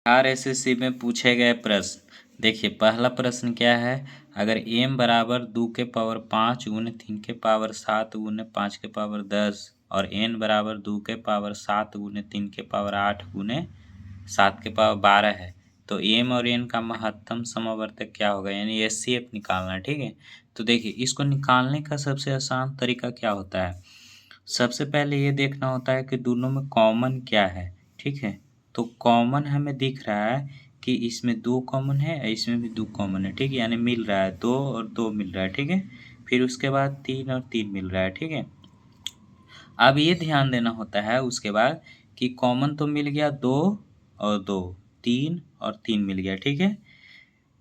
आरएसएससी में पूछे गए प्रश्न। देखिए पहला प्रश्न क्या है, अगर m बराबर 2 के पावर 5 गुने 3 के पावर 7 गुने 5 के पावर 10 और n बराबर 2 के पावर 7 गुने 3 के पावर 8 गुने 7 के पावर 12 है, तो m और n का महत्तम समवर्तक क्या होगा, यानी एचसीएफ निकालना है। ठीक है, तो देखिए इसको निकालने का सबसे आसान तरीका क्या होता है, सबसे पहले ये देखना होता है कि दोनों में कॉमन क्या है। ठीक है, तो कॉमन हमें दिख रहा है कि इसमें 2 कॉमन है, इसमें भी 2 कॉमन है। ठीक है, यानी मिल रहा है 2 और 2 मिल रहा है। ठीक है, फिर उसके बाद 3 और 3 मिल रहा है। ठीक है, अब ये ध्यान देना होता है उसके बाद कि कॉमन तो मिल गया 2 और 2, 3 और 3 मिल गया। ठीक है,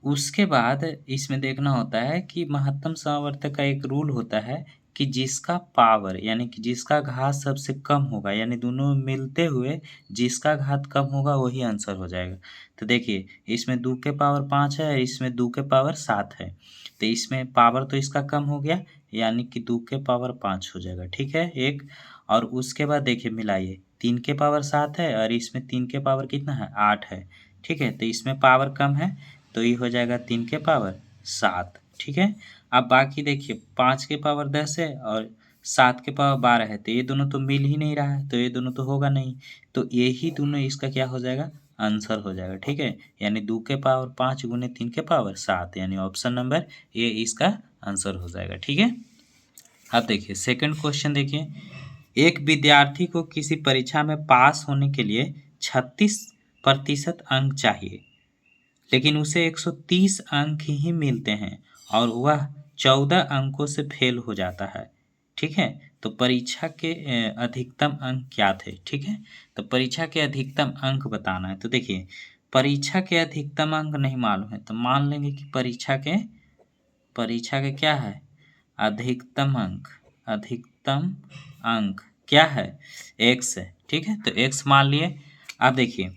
उसके बाद इसमें देखना होता है कि महत्तम समवर्तक का एक रूल होता है कि जिसका पावर यानी कि जिसका घात सबसे कम होगा, यानी दोनों मिलते हुए जिसका घात कम होगा वही आंसर हो जाएगा। तो देखिए इसमें 2 के पावर 5 है, इसमें 2 के पावर 7 है, तो इसमें पावर तो इसका कम हो गया, यानी कि 2 के पावर 5 हो जाएगा। ठीक है, एक और उसके बाद देखिए मिलाइए, 3 के पावर 7 है और इसमें 3 के पावर कितना है, 8 है। ठीक है, तो इसमें पावर कम है तो ये हो जाएगा 3 के पावर 7। ठीक है, अब बाकी देखिए 5 के पावर 10 है और 7 के पावर 12 है, तो ये दोनों तो मिल ही नहीं रहा है, तो ये दोनों तो होगा नहीं, तो यही दोनों इसका क्या हो जाएगा, आंसर हो जाएगा। ठीक है, यानी 2 के पावर 5 गुने 3 के पावर 7, यानी ऑप्शन नंबर ए इसका आंसर हो जाएगा। ठीक है, अब देखिए सेकंड क्वेश्चन देखिए, एक विद्यार्थी को किसी परीक्षा में पास होने के लिए 36% अंक चाहिए, लेकिन उसे 130 अंक ही मिलते हैं और वह 14 अंकों से फेल हो जाता है। ठीक है, तो परीक्षा के अधिकतम अंक क्या थे। ठीक है, तो परीक्षा के अधिकतम अंक बताना है। तो देखिए परीक्षा के अधिकतम अंक नहीं मालूम है, तो मान लेंगे कि परीक्षा के क्या है, अधिकतम अंक। अधिकतम अंक क्या है, x है। ठीक है, तो x मान लिए। अब देखिए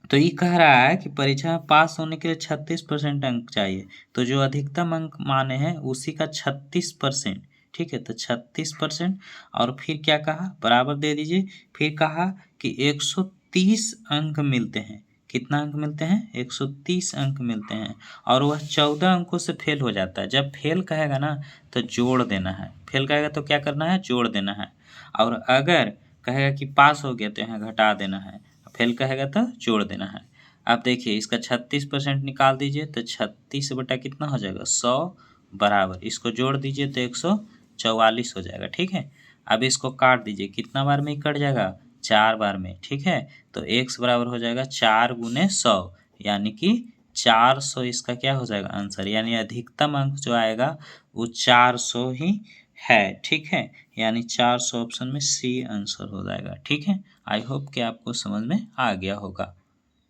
तो ये कह रहा है कि परीक्षा में पास होने के लिए 36% अंक चाहिए, तो जो अधिकतम अंक माने हैं उसी का 36%। ठीक है, तो 36% और फिर क्या कहा, बराबर दे दीजिए। फिर कहा कि 130 अंक मिलते हैं, कितना अंक मिलते हैं, 130 अंक मिलते हैं और वह 14 अंकों से फेल हो जाता है। जब फेल कहेगा ना तो जोड़ देना है, फेल कहेगा तो क्या करना है, जोड़ देना है, और अगर कहेगा कि पास हो गया तो यहाँ घटा देना है, फेल कहेगा तो जोड़ देना है। अब देखिए इसका 36% निकाल दीजिए, तो 36 बटा कितना हो जाएगा, 100 बराबर, इसको जोड़ दीजिए तो 144 हो जाएगा। ठीक है, अब इसको काट दीजिए, कितना बार में ही कट जाएगा, 4 बार में। ठीक है, तो x बराबर हो जाएगा 4 गुने 100, यानी कि 400 इसका क्या हो जाएगा आंसर, यानी अधिकतम अंक जो आएगा वो 400 ही है। ठीक है, यानी 400 ऑप्शन में सी आंसर हो जाएगा। ठीक है, आई होप कि आपको समझ में आ गया होगा।